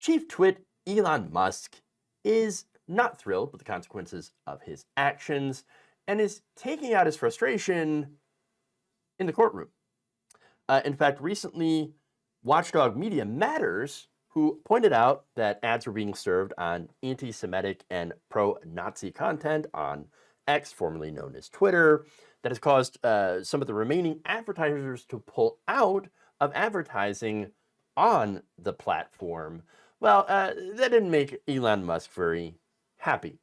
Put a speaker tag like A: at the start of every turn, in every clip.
A: Chief Twit Elon Musk is not thrilled with the consequences of his actions and is taking out his frustration in the courtroom. In fact, recently, Watchdog Media Matters, who pointed out that ads were being served on anti-Semitic and pro-Nazi content on X, formerly known as Twitter, that has caused some of the remaining advertisers to pull out of advertising on the platform. Well, that didn't make Elon Musk very happy.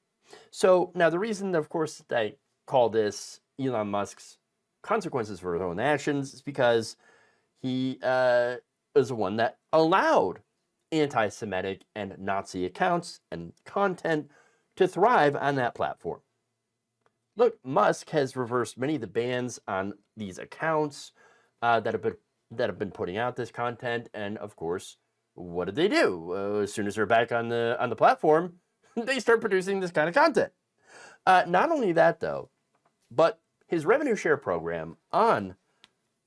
A: So now the reason, of course, that I call this Elon Musk's consequences for his own actions is because he is the one that allowed anti-Semitic and Nazi accounts and content to thrive on that platform. Look, Musk has reversed many of the bans on these accounts that have been putting out this content, and of course, what did they do? As soon as they're back on the platform, they start producing this kind of content. Not only that, though, but his revenue share program on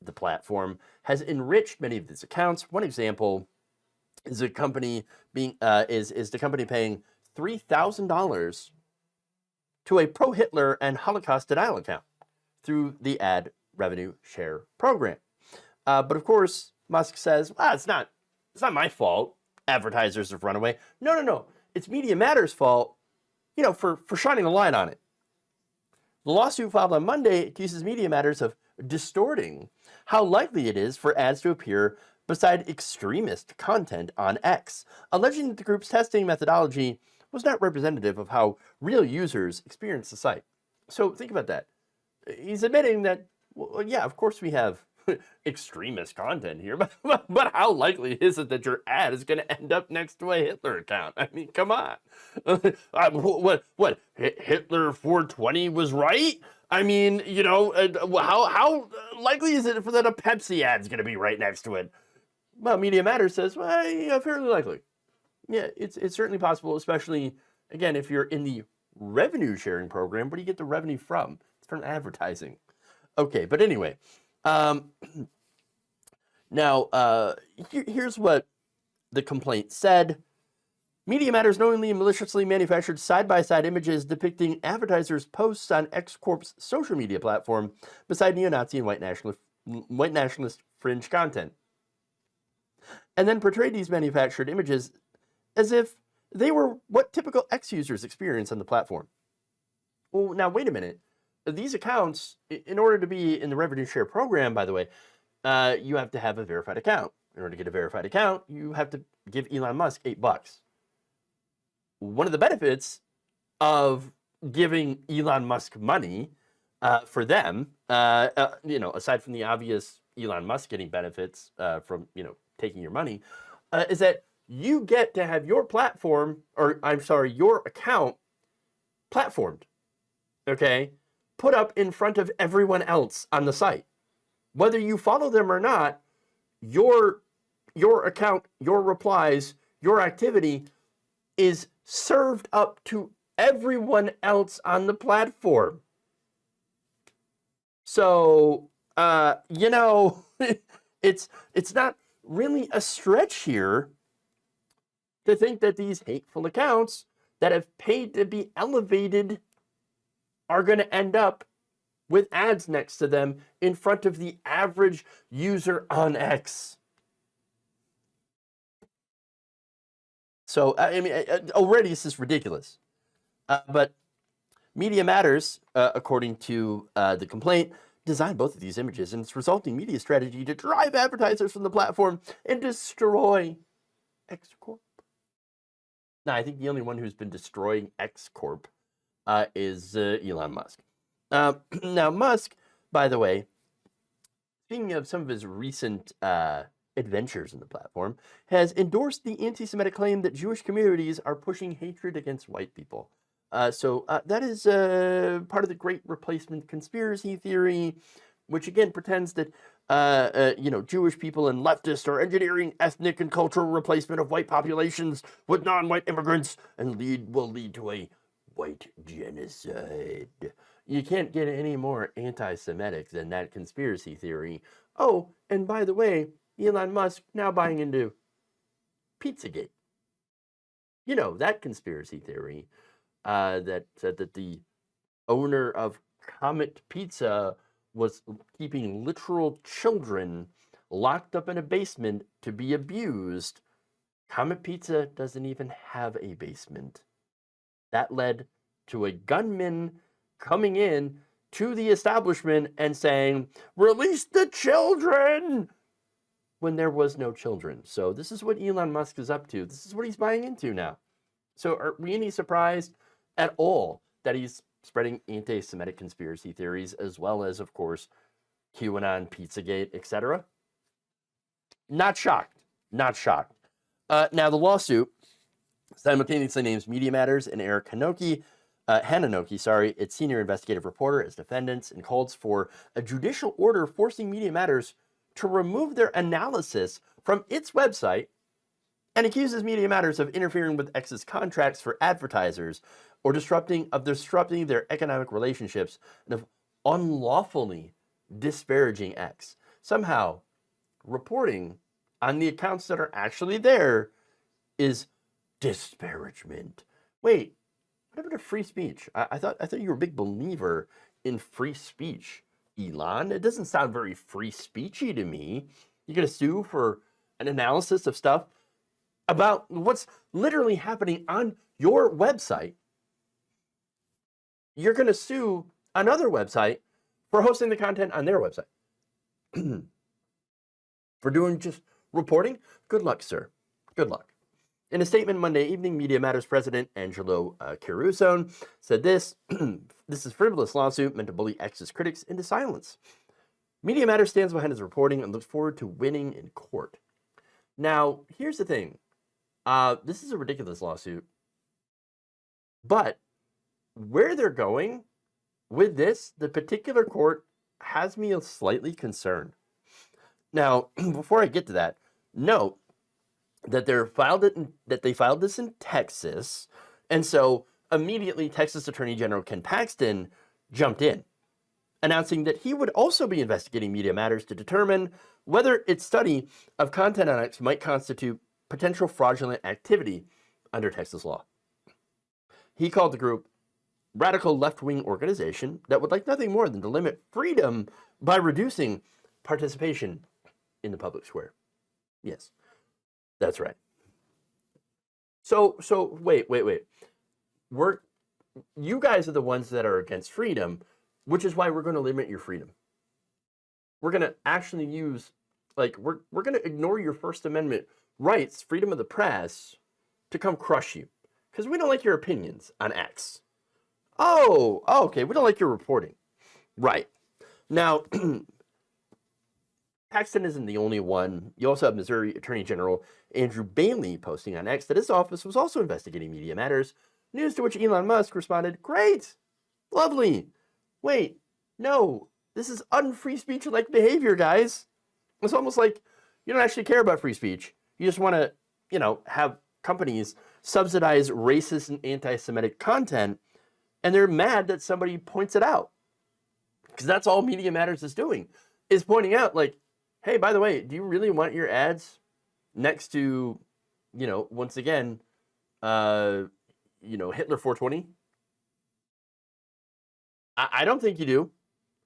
A: the platform has enriched many of these accounts. One example is the company paying $3,000 to a pro-Hitler and Holocaust denial account through the ad revenue share program. But of course, Musk says, it's not my fault. Advertisers have run away. No. It's Media Matters' fault, for shining a light on it. The lawsuit filed on Monday accuses Media Matters of distorting how likely it is for ads to appear beside extremist content on X, alleging that the group's testing methodology was not representative of how real users experience the site. So think about that. He's admitting that, well, yeah, of course we have extremist content here, but how likely is it that your ad is going to end up next to a Hitler account? I mean, come on. What? Hitler 420 was right? I mean, how likely is it that a Pepsi ad is going to be right next to it? Well, Media Matters says, well, yeah, fairly likely. Yeah, it's certainly possible, especially, again, if you're in the revenue sharing program. Where do you get the revenue from? It's from advertising. Okay, but anyway, now, here's what the complaint said. Media Matters knowingly and maliciously manufactured side-by-side images depicting advertisers' posts on X Corp's social media platform beside neo-Nazi and white nationalist fringe content, and then portrayed these manufactured images as if they were what typical X users experience on the platform. Well, now, wait a minute. These accounts, in order to be in the revenue share program, by the way, you have to have a verified account. In order to get a verified account, you have to give Elon Musk $8. One of the benefits of giving Elon Musk money for them, aside from the obvious Elon Musk getting benefits from, taking your money, is that you get to have your your account platformed, okay? Put up in front of everyone else on the site. Whether you follow them or not, your account, your replies, your activity is served up to everyone else on the platform. So, it's not really a stretch here to think that these hateful accounts that have paid to be elevated are going to end up with ads next to them in front of the average user on X. So, already this is ridiculous. But Media Matters, according to the complaint, designed both of these images and its resulting media strategy to drive advertisers from the platform and destroy X Corp. Now, I think the only one who's been destroying X Corp is Elon Musk. Now, Musk, by the way, speaking of some of his recent adventures in the platform, has endorsed the anti-Semitic claim that Jewish communities are pushing hatred against white people. So that is part of the Great Replacement conspiracy theory, which again pretends that Jewish people and leftists are engineering ethnic and cultural replacement of white populations with non-white immigrants and will lead to a white genocide. You can't get any more anti-Semitic than that conspiracy theory. Oh, and by the way, Elon Musk now buying into Pizzagate. You know, that conspiracy theory that said that the owner of Comet Pizza was keeping literal children locked up in a basement to be abused. Comet Pizza doesn't even have a basement. That led to a gunman coming in to the establishment and saying, "Release the children!" when there was no children. So this is what Elon Musk is up to. This is what he's buying into now. So are we any surprised at all that he's spreading anti-Semitic conspiracy theories, as well as, of course, QAnon, Pizzagate, etc.? Not shocked. Not shocked. Now, the lawsuit simultaneously names Media Matters and Eric Hananoki, its senior investigative reporter, as defendants, and calls for a judicial order forcing Media Matters to remove their analysis from its website, and accuses Media Matters of interfering with X's contracts for advertisers or disrupting their economic relationships and of unlawfully disparaging X. Somehow, reporting on the accounts that are actually there is disparagement. Wait, what happened to free speech? I thought you were a big believer in free speech, Elon. It doesn't sound very free speechy to me. You're gonna sue for an analysis of stuff about what's literally happening on your website. You're gonna sue another website for hosting the content on their website. For doing just reporting? Good luck, sir. Good luck. In a statement Monday evening, Media Matters president Angelo Caruso said this is a frivolous lawsuit meant to bully X's critics into silence. Media Matters stands behind his reporting and looks forward to winning in court. Now, here's the thing. This is a ridiculous lawsuit. But where they're going with this, the particular court has me slightly concerned. Now, before I get to that, note that they filed this in Texas, and so immediately Texas Attorney General Ken Paxton jumped in, announcing that he would also be investigating Media Matters to determine whether its study of content on X might constitute potential fraudulent activity under Texas law. He called the group radical left-wing organization that would like nothing more than to limit freedom by reducing participation in the public square. Yes, that's right. So wait. You guys are the ones that are against freedom, which is why we're going to limit your freedom. We're going to actually use, we're going to ignore your First Amendment rights, freedom of the press, to come crush you. Because we don't like your opinions on X. Oh, okay, we don't like your reporting. Right. Now, Paxton isn't the only one. You also have Missouri Attorney General Andrew Bailey posting on X that his office was also investigating Media Matters, news to which Elon Musk responded, "Great, lovely. Wait, no, this is unfree speech-like behavior, guys." It's almost like you don't actually care about free speech. You just want to, have companies subsidize racist and anti-Semitic content, and they're mad that somebody points it out. Because that's all Media Matters is doing, is pointing out, hey, by the way, do you really want your ads next to, once again, Hitler 420? I don't think you do.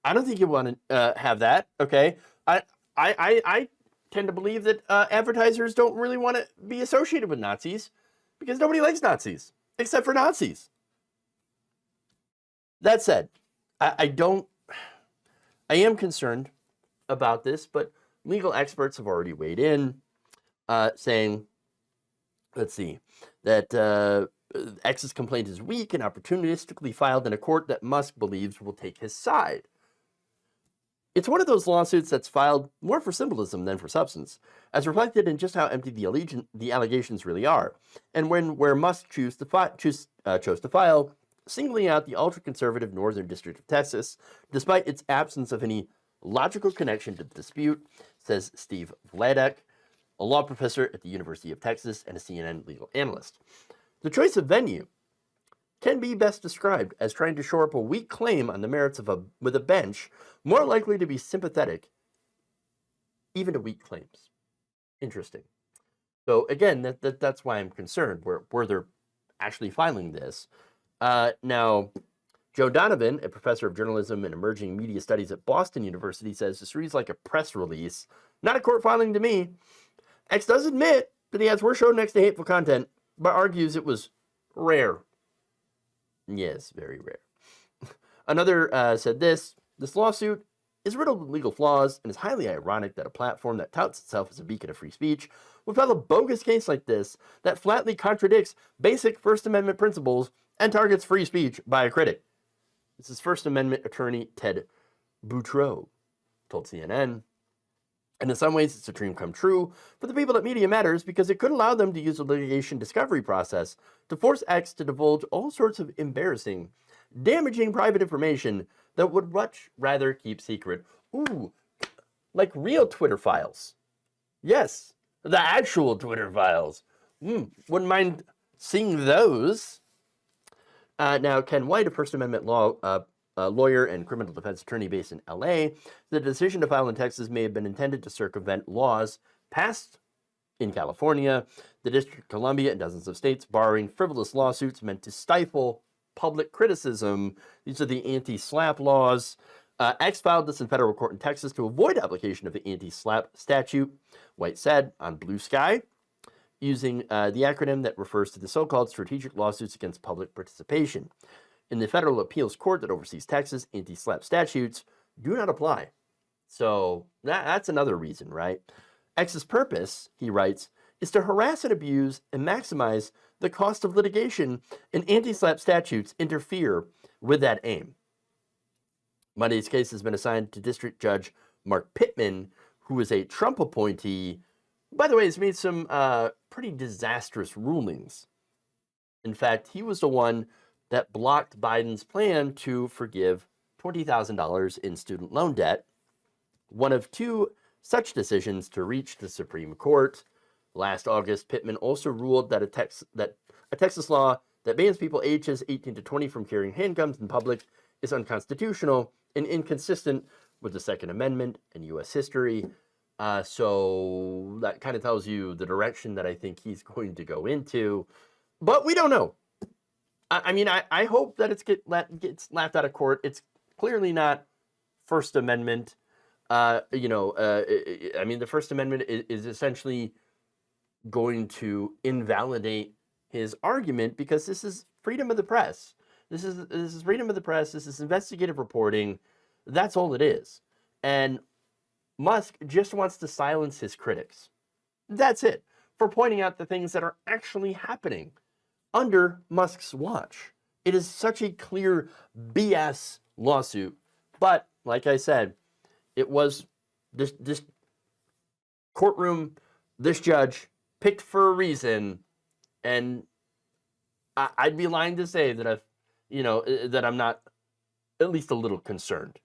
A: I don't think you want to have that, okay? I tend to believe that advertisers don't really want to be associated with Nazis because nobody likes Nazis, except for Nazis. That said, I am concerned about this, but legal experts have already weighed in, saying, that X's complaint is weak and opportunistically filed in a court that Musk believes will take his side. It's one of those lawsuits that's filed more for symbolism than for substance, as reflected in just how empty the allegations really are, and where Musk chose to file, singling out the ultra-conservative Northern District of Texas, despite its absence of any logical connection to the dispute, says Steve Vladek, a law professor at the University of Texas and a CNN legal analyst. The choice of venue can be best described as trying to shore up a weak claim on the merits with a bench more likely to be sympathetic even to weak claims. Interesting. So again, that's why I'm concerned. Where they're actually filing this. Now, Joe Donovan, a professor of journalism and emerging media studies at Boston University, says this reads like a press release, not a court filing to me. X does admit that the ads were shown next to hateful content, but argues it was rare. Yes, very rare. Another said this lawsuit is riddled with legal flaws and is highly ironic that a platform that touts itself as a beacon of free speech would file a bogus case like this that flatly contradicts basic First Amendment principles and targets free speech by a critic. This is First Amendment attorney Ted Boutreau told CNN. And in some ways, it's a dream come true for the people at Media Matters because it could allow them to use the litigation discovery process to force X to divulge all sorts of embarrassing, damaging private information that would much rather keep secret. Ooh, like real Twitter files. Yes, the actual Twitter files. Wouldn't mind seeing those. Now, Ken White, a First Amendment law lawyer and criminal defense attorney based in LA, the decision to file in Texas may have been intended to circumvent laws passed in California, the District of Columbia, and dozens of states barring frivolous lawsuits meant to stifle public criticism. These are the anti-SLAPP laws. X filed this in federal court in Texas to avoid application of the anti-SLAPP statute, White said, on Blue Sky, using the acronym that refers to the so-called strategic lawsuits against public participation. In the federal appeals court that oversees Texas, anti-SLAPP statutes do not apply. So that's another reason, right? X's purpose, he writes, is to harass and abuse and maximize the cost of litigation, and anti-SLAPP statutes interfere with that aim. Monday's case has been assigned to District Judge Mark Pittman, who is a Trump appointee. By the way, has made some pretty disastrous rulings. In fact, he was the one that blocked Biden's plan to forgive $20,000 in student loan debt, one of two such decisions to reach the Supreme Court. Last August, Pittman also ruled that a Texas law that bans people ages 18 to 20 from carrying handguns in public is unconstitutional and inconsistent with the Second Amendment and U.S. history. So that kind of tells you the direction that I think he's going to go into. But we don't know. I mean, I hope that it gets laughed out of court. It's clearly not First Amendment. I mean, the First Amendment is essentially going to invalidate his argument because this is freedom of the press. This is freedom of the press. This is investigative reporting. That's all it is. And Musk just wants to silence his critics. That's it. For pointing out the things that are actually happening under Musk's watch. It is such a clear BS lawsuit. But, like I said, it was this courtroom, this judge, picked for a reason, and I'd be lying to say that that I'm not at least a little concerned